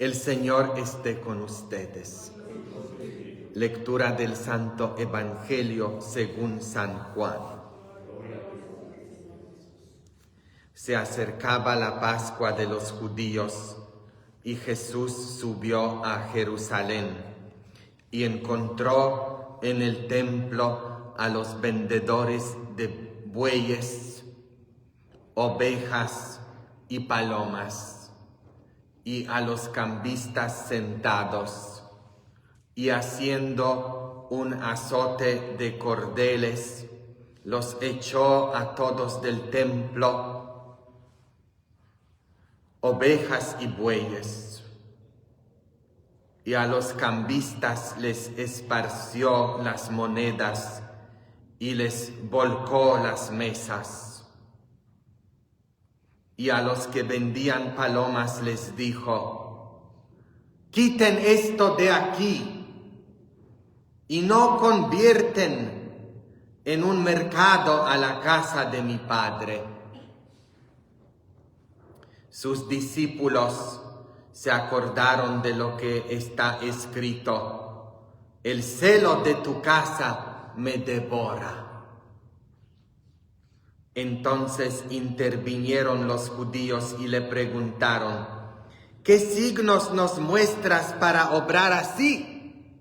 El Señor esté con ustedes. Lectura del Santo Evangelio según San Juan. Se acercaba la Pascua de los judíos y Jesús subió a Jerusalén y encontró en el templo a los vendedores de bueyes, ovejas y palomas, y a los cambistas sentados, y haciendo un azote de cordeles, los echó a todos del templo, ovejas y bueyes, y a los cambistas les esparció las monedas y les volcó las mesas. Y a los que vendían palomas les dijo: quiten esto de aquí y no convierten en un mercado a la casa de mi Padre. Sus discípulos se acordaron de lo que está escrito: el celo de tu casa me devora. Entonces intervinieron los judíos y le preguntaron: ¿qué signos nos muestras para obrar así?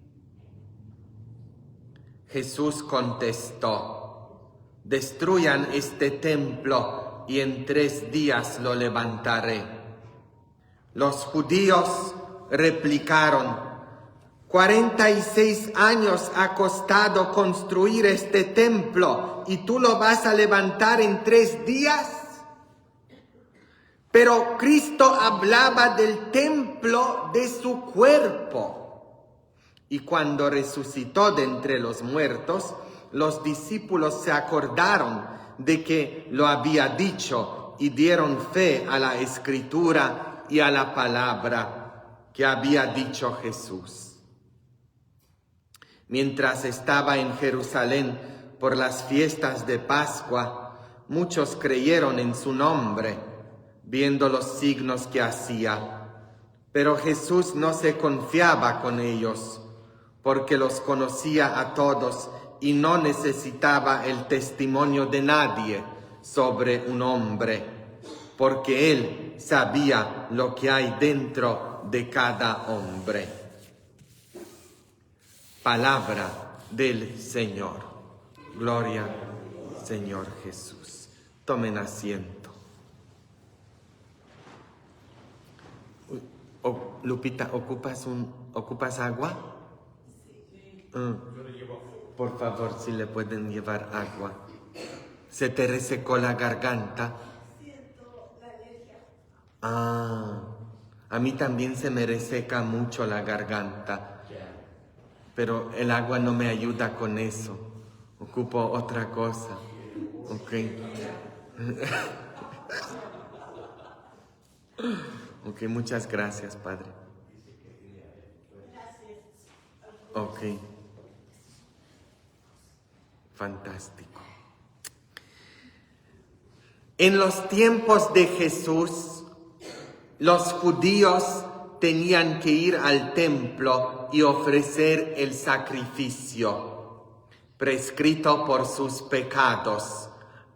Jesús contestó: destruyan este templo y en 3 días lo levantaré. Los judíos replicaron: 46 años ha costado construir este templo y tú lo vas a levantar en 3 días. Pero Cristo hablaba del templo de su cuerpo. Y cuando resucitó de entre los muertos, los discípulos se acordaron de que lo había dicho y dieron fe a la Escritura y a la palabra que había dicho Jesús. Mientras estaba en Jerusalén por las fiestas de Pascua, muchos creyeron en su nombre, viendo los signos que hacía. Pero Jesús no se confiaba con ellos, porque los conocía a todos y no necesitaba el testimonio de nadie sobre un hombre, porque Él sabía lo que hay dentro de cada hombre. Palabra del Señor. Gloria, Señor Jesús. Tomen asiento. Lupita, ¿ocupas agua? Por favor, si le pueden llevar agua. ¿Se te resecó la garganta? Siento la alergia. A mí también se me reseca mucho la garganta. Pero el agua no me ayuda con eso. Ocupo otra cosa. Ok. Ok, muchas gracias, Padre. Ok. Fantástico. En los tiempos de Jesús, los judíos tenían que ir al templo y ofrecer el sacrificio prescrito por sus pecados,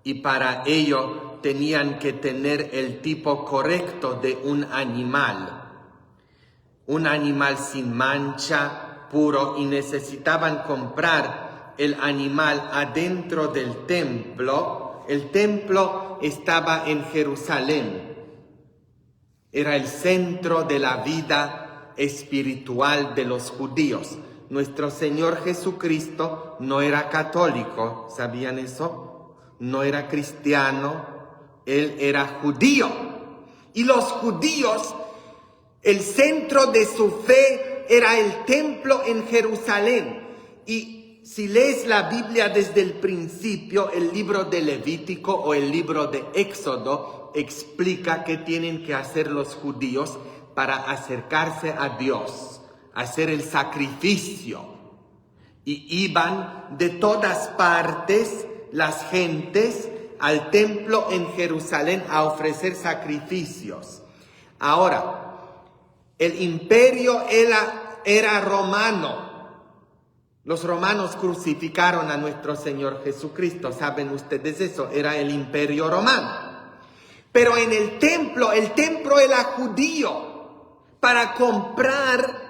y para ello tenían que tener el tipo correcto de un animal sin mancha, puro, y necesitaban comprar el animal adentro del templo. El templo estaba en Jerusalén. Era el centro de la vida espiritual de los judíos. Nuestro Señor Jesucristo no era católico, ¿sabían eso? No era cristiano, Él era judío. Y los judíos, el centro de su fe era el templo en Jerusalén. Y si lees la Biblia desde el principio, el libro de Levítico o el libro de Éxodo explica qué tienen que hacer los judíos para acercarse a Dios, hacer el sacrificio. Y iban de todas partes las gentes al templo en Jerusalén a ofrecer sacrificios. Ahora, El imperio era romano. Los romanos crucificaron a nuestro Señor Jesucristo. ¿Saben ustedes eso? Era el imperio romano. Pero en el templo era judío. Para comprar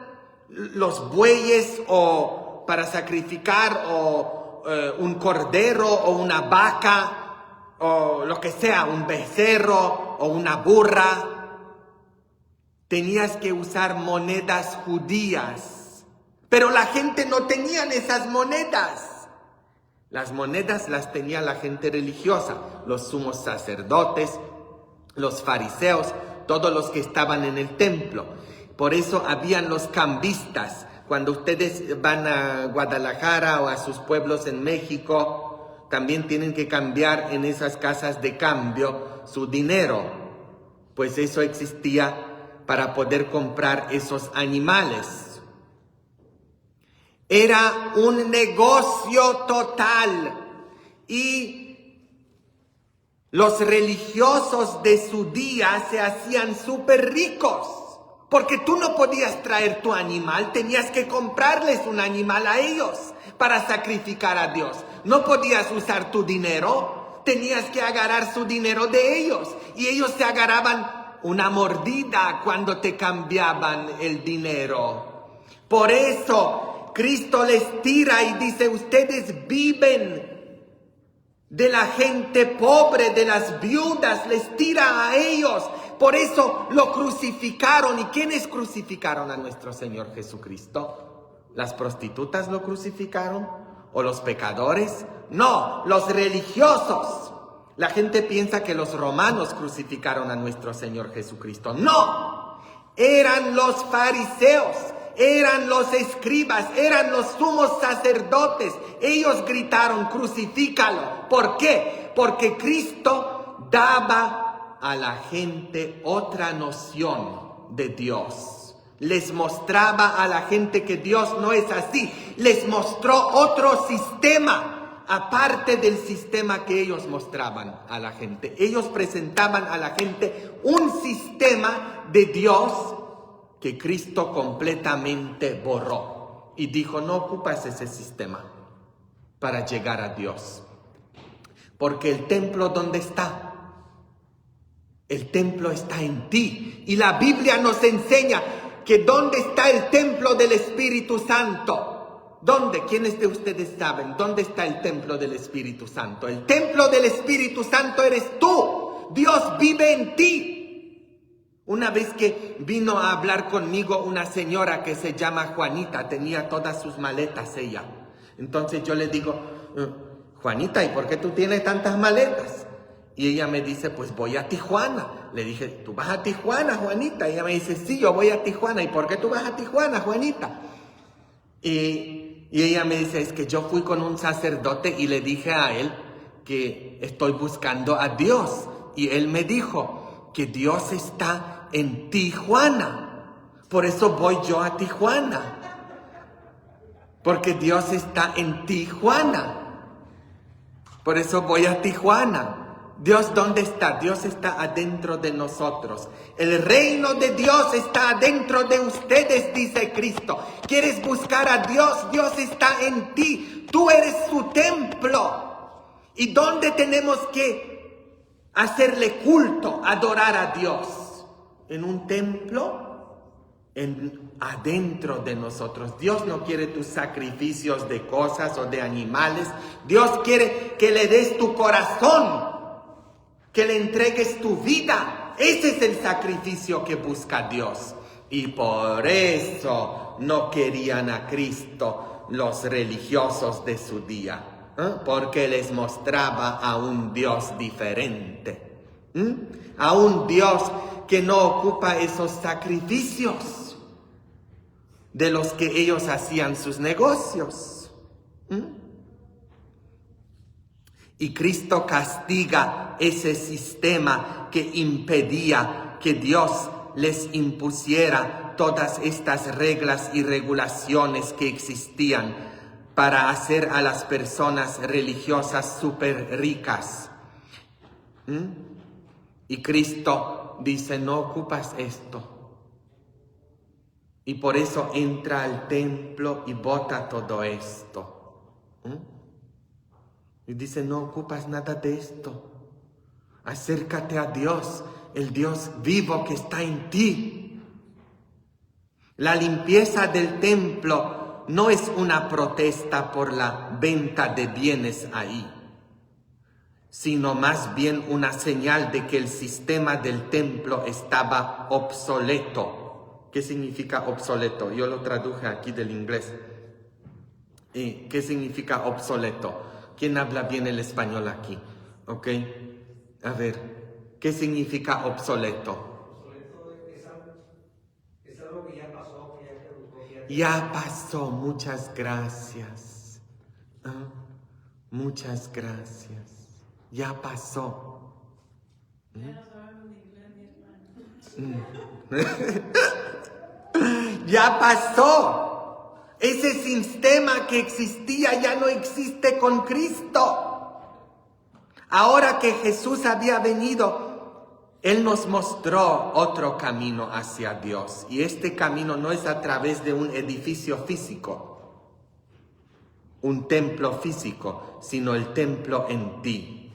los bueyes o para sacrificar o un cordero o una vaca o lo que sea, un becerro o una burra, tenías que usar monedas judías. Pero la gente no tenía esas monedas. Las monedas las tenía la gente religiosa, los sumos sacerdotes, los fariseos, todos los que estaban en el templo. Por eso habían los cambistas. Cuando ustedes van a Guadalajara o a sus pueblos en México, también tienen que cambiar en esas casas de cambio su dinero. Pues eso existía para poder comprar esos animales. Era un negocio total y los religiosos de su día se hacían súper ricos, porque tú no podías traer tu animal, tenías que comprarles un animal a ellos para sacrificar a Dios. No podías usar tu dinero, tenías que agarrar su dinero de ellos y ellos se agarraban una mordida cuando te cambiaban el dinero. Por eso Cristo les tira y dice, ustedes viven de la gente pobre, de las viudas, les tira a ellos. Por eso lo crucificaron. ¿Y quiénes crucificaron a nuestro Señor Jesucristo? ¿Las prostitutas lo crucificaron? ¿O los pecadores? No, los religiosos. La gente piensa que los romanos crucificaron a nuestro Señor Jesucristo. No, eran los fariseos. Eran los escribas, eran los sumos sacerdotes. Ellos gritaron, crucifícalo. ¿Por qué? Porque Cristo daba a la gente otra noción de Dios. Les mostraba a la gente que Dios no es así. Les mostró otro sistema, aparte del sistema que ellos mostraban a la gente. Ellos presentaban a la gente un sistema de Dios que Cristo completamente borró y dijo, no ocupas ese sistema para llegar a Dios. Porque el templo, ¿dónde está? El templo está en ti. Y la Biblia nos enseña que ¿dónde está el templo del Espíritu Santo? ¿Dónde? ¿Quiénes de ustedes saben? ¿Dónde está el templo del Espíritu Santo? El templo del Espíritu Santo eres tú. Dios vive en ti. Una vez que vino a hablar conmigo una señora que se llama Juanita, tenía todas sus maletas ella. Entonces yo le digo, Juanita, ¿y por qué tú tienes tantas maletas? Y ella me dice, pues voy a Tijuana. Le dije, ¿tú vas a Tijuana, Juanita? Y ella me dice, sí, yo voy a Tijuana. ¿Y por qué tú vas a Tijuana, Juanita? Y ella me dice, es que yo fui con un sacerdote y le dije a él que estoy buscando a Dios. Y él me dijo que Dios está en Tijuana. Por eso voy yo a Tijuana. Porque Dios está en Tijuana. Por eso voy a Tijuana. Dios, ¿dónde está? Dios está adentro de nosotros. El reino de Dios está adentro de ustedes, dice Cristo. ¿Quieres buscar a Dios? Dios está en ti. Tú eres su templo. ¿Y dónde tenemos que hacerle culto, adorar a Dios? ¿En un templo? Adentro de nosotros. Dios no quiere tus sacrificios de cosas o de animales. Dios quiere que le des tu corazón, que le entregues tu vida. Ese es el sacrificio que busca Dios. Y por eso no querían a Cristo los religiosos de su día, porque les mostraba a un Dios diferente, a un Dios que no ocupa esos sacrificios de los que ellos hacían sus negocios. Y Cristo castiga ese sistema que impedía que Dios les impusiera todas estas reglas y regulaciones que existían para hacer a las personas religiosas súper ricas. Y Cristo dice, no ocupas esto. Y por eso entra al templo y bota todo esto. Y dice, no ocupas nada de esto. Acércate a Dios, el Dios vivo que está en ti. La limpieza del templo no es una protesta por la venta de bienes ahí, sino más bien una señal de que el sistema del templo estaba obsoleto. ¿Qué significa obsoleto? Yo lo traduje aquí del inglés. ¿Qué significa obsoleto? ¿Quién habla bien el español aquí? ¿Ok? A ver, ¿qué significa obsoleto? Obsoleto es algo que ya pasó, que ya caducó, Ya pasó, muchas gracias. Muchas gracias. Ya pasó. Ya pasó. Ese sistema que existía ya no existe con Cristo. Ahora que Jesús había venido, Él nos mostró otro camino hacia Dios. Y este camino no es a través de un edificio físico, un templo físico, sino el templo en ti.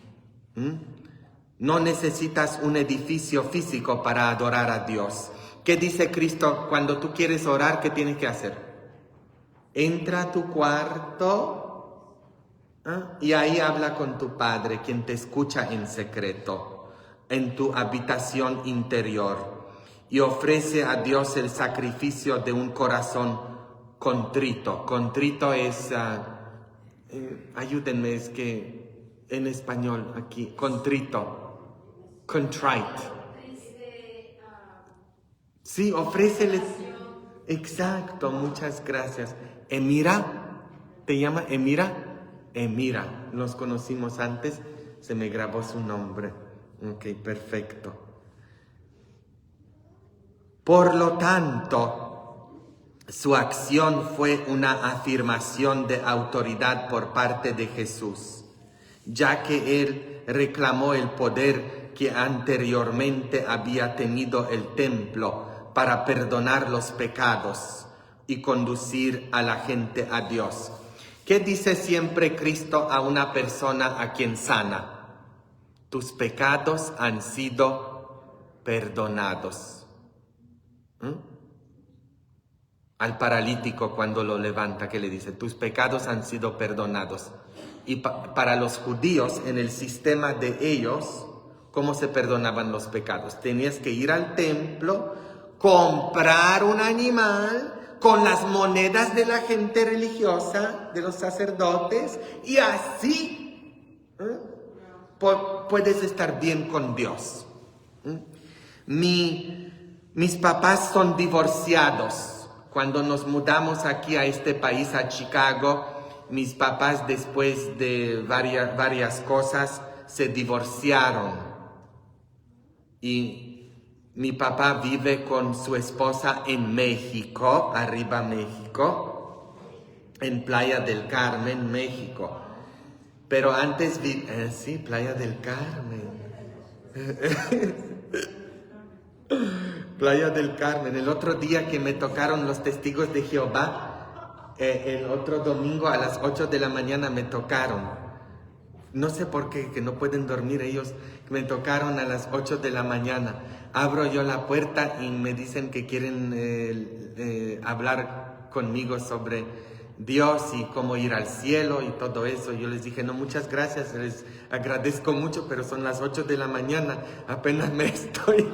No necesitas un edificio físico para adorar a Dios. ¿Qué dice Cristo? Cuando tú quieres orar, ¿qué tienes que hacer? Entra a tu cuarto y ahí habla con tu Padre, quien te escucha en secreto, en tu habitación interior, y ofrece a Dios el sacrificio de un corazón contrito. Contrito es, ayúdenme, es que en español aquí, contrito, contrite. Sí, ofrécele. Exacto, muchas gracias. Emira, ¿te llama Emira? Emira, nos conocimos antes, se me grabó su nombre. Ok, perfecto. Por lo tanto, su acción fue una afirmación de autoridad por parte de Jesús, ya que Él reclamó el poder que anteriormente había tenido el templo para perdonar los pecados y conducir a la gente a Dios. ¿Qué dice siempre Cristo a una persona a quien sana? Tus pecados han sido perdonados. Al paralítico cuando lo levanta, ¿qué le dice? Tus pecados han sido perdonados. Y para los judíos, en el sistema de ellos, ¿cómo se perdonaban los pecados? Tenías que ir al templo, comprar un animal con las monedas de la gente religiosa, de los sacerdotes, y así puedes estar bien con Dios. Mis papás son divorciados. Cuando nos mudamos aquí a este país, a Chicago, mis papás, después de varias cosas, se divorciaron. Y mi papá vive con su esposa en México, arriba México, en Playa del Carmen, México. Pero antes sí, Playa del Carmen. Playa del Carmen. El otro día que me tocaron los testigos de Jehová, el otro domingo a las 8 de la mañana me tocaron. No sé por qué, que no pueden dormir ellos. Me tocaron a las 8 de la mañana. Abro yo la puerta y me dicen que quieren hablar conmigo sobre Dios y cómo ir al cielo y todo eso. Yo les dije, no, muchas gracias, les agradezco mucho, pero son las 8 de la mañana, apenas me estoy...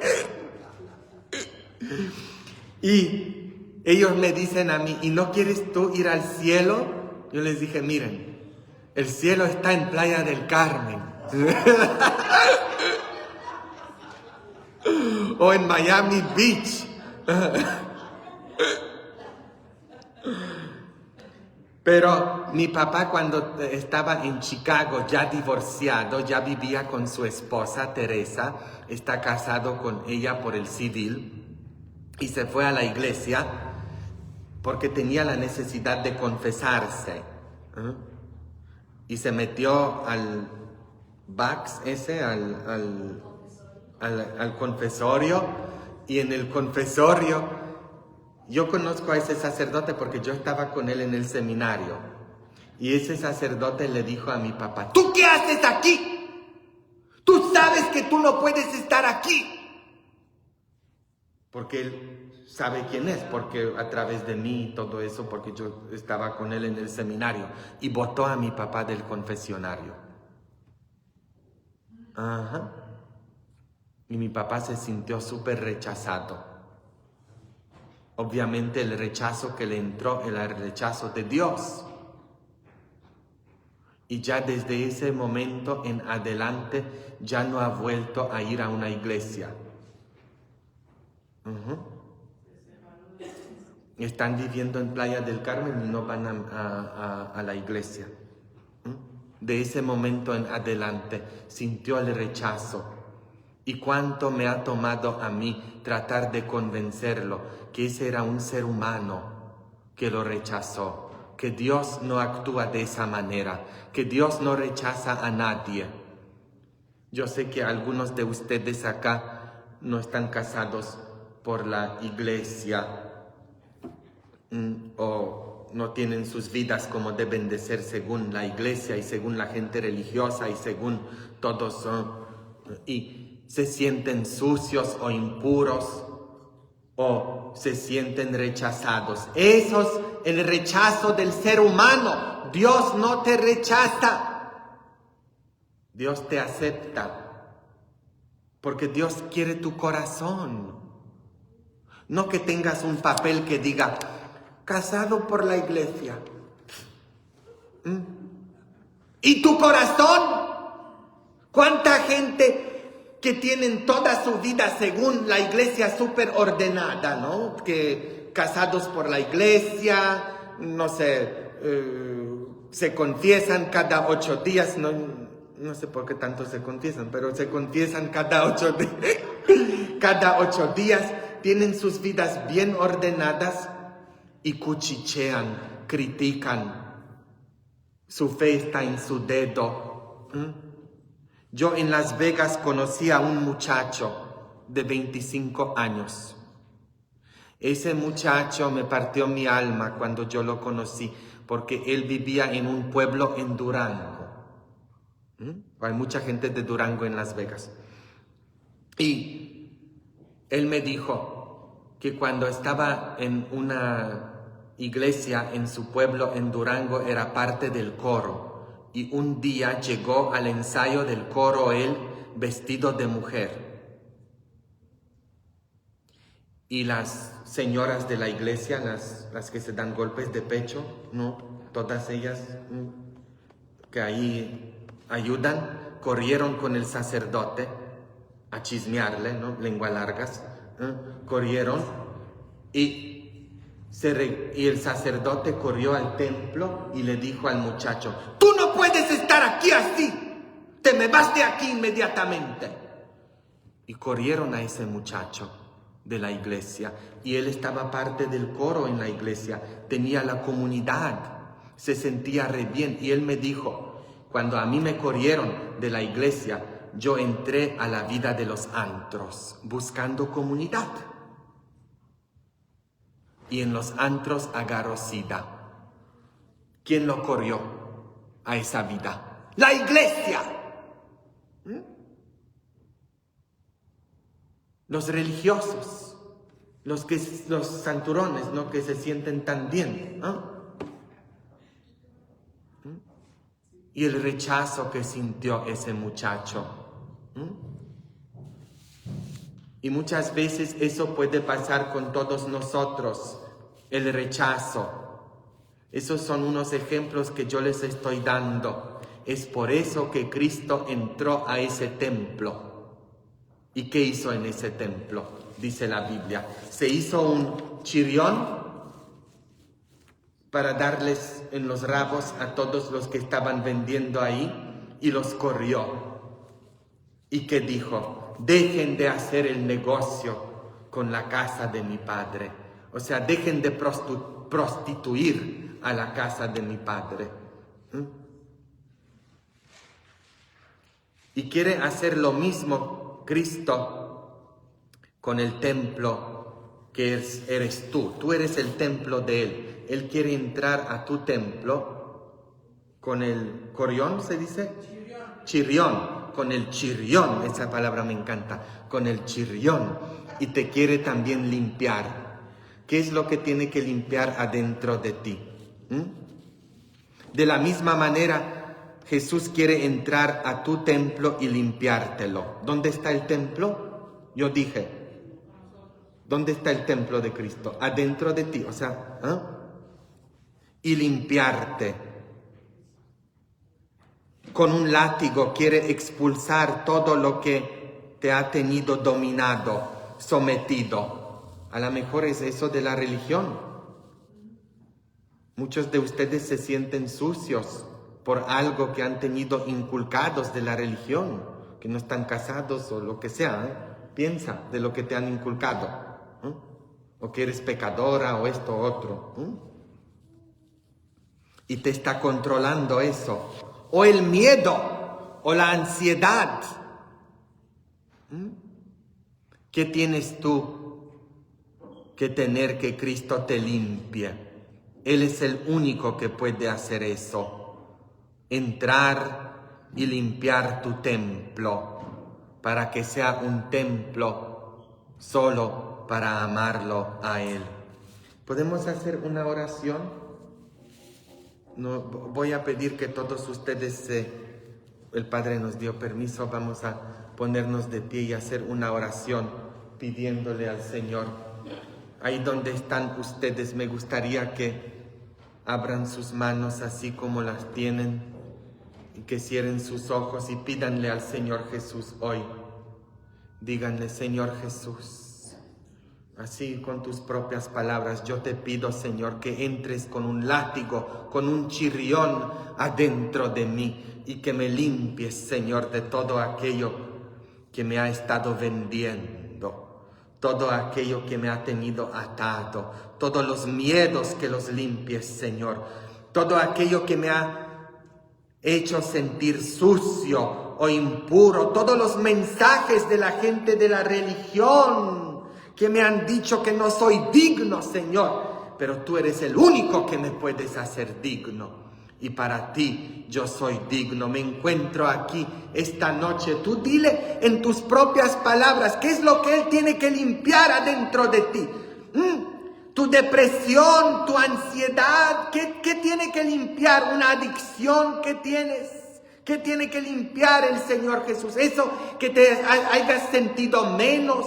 Y ellos me dicen a mí, ¿y no quieres tú ir al cielo? Yo les dije, miren, el cielo está en Playa del Carmen. O en Miami Beach. Pero mi papá, cuando estaba en Chicago, ya divorciado, ya vivía con su esposa Teresa, está casado con ella por el civil, y se fue a la iglesia porque tenía la necesidad de confesarse. Y se metió al Vax ese, al confesorio, y en el confesorio Yo conozco a ese sacerdote porque yo estaba con él en el seminario. Y ese sacerdote le dijo a mi papá, ¿tú qué haces aquí? Tú sabes que tú no puedes estar aquí. Porque él sabe quién es, porque a través de mí y todo eso, porque yo estaba con él en el seminario. Y botó a mi papá del confesionario. Ajá. Y mi papá se sintió súper rechazado. Obviamente el rechazo que le entró era el rechazo de Dios. Y ya desde ese momento en adelante ya no ha vuelto a ir a una iglesia. Están viviendo en Playa del Carmen y no van a la iglesia. De ese momento en adelante sintió el rechazo. Y cuánto me ha tomado a mí tratar de convencerlo que ese era un ser humano que lo rechazó, que Dios no actúa de esa manera, que Dios no rechaza a nadie. Yo sé que algunos de ustedes acá no están casados por la iglesia o no tienen sus vidas como deben de ser según la iglesia y según la gente religiosa y según todos y se sienten sucios o impuros o se sienten rechazados. Eso es el rechazo del ser humano. Dios no te rechaza. Dios te acepta. Porque Dios quiere tu corazón. No que tengas un papel que diga, casado por la iglesia. ¿Y tu corazón? ¿Cuánta gente que tienen toda su vida según la iglesia súper ordenada, ¿no? Que casados por la iglesia, no sé, se confiesan cada 8 días, no sé por qué tanto se confiesan, pero se confiesan cada 8 días, cada 8 días, tienen sus vidas bien ordenadas y cuchichean, critican, su fe está en su dedo. Yo en Las Vegas conocí a un muchacho de 25 años. Ese muchacho me partió mi alma cuando yo lo conocí, porque él vivía en un pueblo en Durango. Hay mucha gente de Durango en Las Vegas. Y él me dijo que cuando estaba en una iglesia en su pueblo en Durango era parte del coro. Y un día llegó al ensayo del coro él vestido de mujer. Y las señoras de la iglesia, las que se dan golpes de pecho, ¿no? Todas ellas que ahí ayudan, corrieron con el sacerdote a chismearle, ¿no? Lengua largas, corrieron y el sacerdote corrió al templo y le dijo al muchacho, tú no puedes estar aquí así, te me vas de aquí inmediatamente. Y corrieron a ese muchacho de la iglesia y él estaba parte del coro en la iglesia, tenía la comunidad, se sentía re bien y él me dijo, cuando a mí me corrieron de la iglesia, yo entré a la vida de los antros buscando comunidad. Y en los antros agarró SIDA. ¿Quién lo corrió a esa vida? ¡La iglesia! Los religiosos, los santurones, ¿no? Que se sienten tan bien, Y el rechazo que sintió ese muchacho. Y muchas veces eso puede pasar con todos nosotros, el rechazo. Esos son unos ejemplos que yo les estoy dando. Es por eso que Cristo entró a ese templo. ¿Y qué hizo en ese templo? Dice la Biblia. Se hizo un chirión para darles en los rabos a todos los que estaban vendiendo ahí y los corrió. ¿Y qué dijo? Dejen de hacer el negocio con la casa de mi padre. O sea, dejen de prostituir a la casa de mi padre. Y quiere hacer lo mismo Cristo con el templo que eres tú eres el templo de Él. Él quiere entrar a tu templo con el corión, ¿se dice? Chirrión, con el chirrión, esa palabra me encanta, con el chirrión, y te quiere también limpiar. ¿Qué es lo que tiene que limpiar adentro de ti? De la misma manera, Jesús quiere entrar a tu templo y limpiártelo. ¿Dónde está el templo? Yo dije, ¿dónde está el templo de Cristo? Adentro de ti, o sea, y limpiarte. Con un látigo quiere expulsar todo lo que te ha tenido dominado, sometido. A lo mejor es eso de la religión. Muchos de ustedes se sienten sucios por algo que han tenido inculcados de la religión, que no están casados o lo que sea. Piensa de lo que te han inculcado. O que eres pecadora o esto o otro. Y te está controlando eso. O el miedo, o la ansiedad. ¿Qué tienes tú que tener que Cristo te limpie? Él es el único que puede hacer eso. Entrar y limpiar tu templo para que sea un templo solo para amarlo a Él. ¿Podemos hacer una oración? No, voy a pedir que todos ustedes, el Padre nos dio permiso, vamos a ponernos de pie y hacer una oración pidiéndole al Señor. Ahí donde están ustedes, me gustaría que abran sus manos así como las tienen y que cierren sus ojos y pídanle al Señor Jesús hoy. Díganle: Señor Jesús, así con tus propias palabras, yo te pido, Señor, que entres con un látigo, con un chirrión adentro de mí y que me limpies, Señor, de todo aquello que me ha estado vendiendo, todo aquello que me ha tenido atado, todos los miedos que los limpies, Señor, todo aquello que me ha hecho sentir sucio o impuro, todos los mensajes de la gente de la religión que me han dicho que no soy digno, Señor, pero tú eres el único que me puedes hacer digno. Y para ti yo soy digno. Me encuentro aquí esta noche. Tú dile en tus propias palabras qué es lo que Él tiene que limpiar adentro de ti. Tu depresión, tu ansiedad, ¿qué tiene que limpiar? Una adicción que tienes. ¿Qué tiene que limpiar el Señor Jesús? Eso que te hayas sentido menos.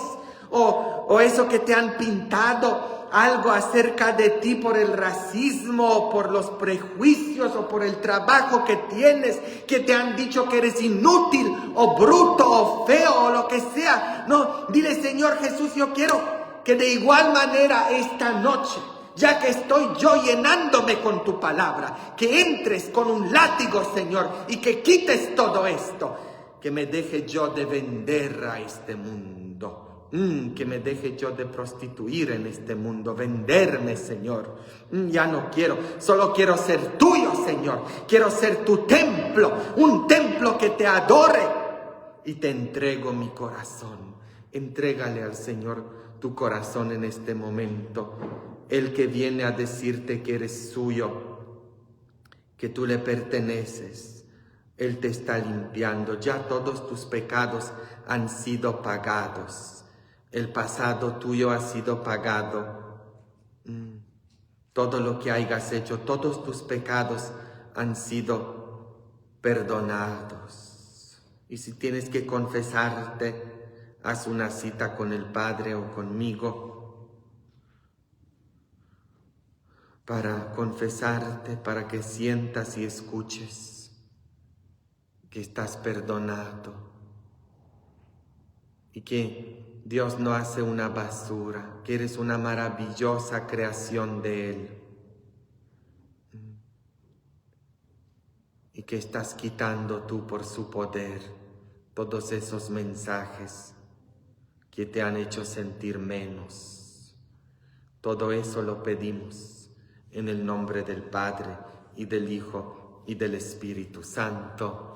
O eso que te han pintado algo acerca de ti por el racismo, por los prejuicios o por el trabajo que tienes, que te han dicho que eres inútil o bruto o feo o lo que sea. No, dile: Señor Jesús, yo quiero que de igual manera esta noche, ya que estoy yo llenándome con tu palabra, que entres con un látigo, Señor, y que quites todo esto, que me deje yo de vender a este mundo. Que me deje yo de prostituir en este mundo, venderme, Señor. Ya no quiero, solo quiero ser tuyo, Señor. Quiero ser tu templo, un templo que te adore. Y te entrego mi corazón. Entrégale al Señor tu corazón en este momento. El que viene a decirte que eres suyo, que tú le perteneces. Él te está limpiando. Ya todos tus pecados han sido pagados. El pasado tuyo ha sido pagado. Todo lo que hayas hecho, todos tus pecados han sido perdonados. Y si tienes que confesarte, haz una cita con el Padre o conmigo para confesarte, para que sientas y escuches que estás perdonado y que Dios no hace una basura, que eres una maravillosa creación de Él. Y que estás quitando tú por su poder todos esos mensajes que te han hecho sentir menos. Todo eso lo pedimos en el nombre del Padre y del Hijo y del Espíritu Santo.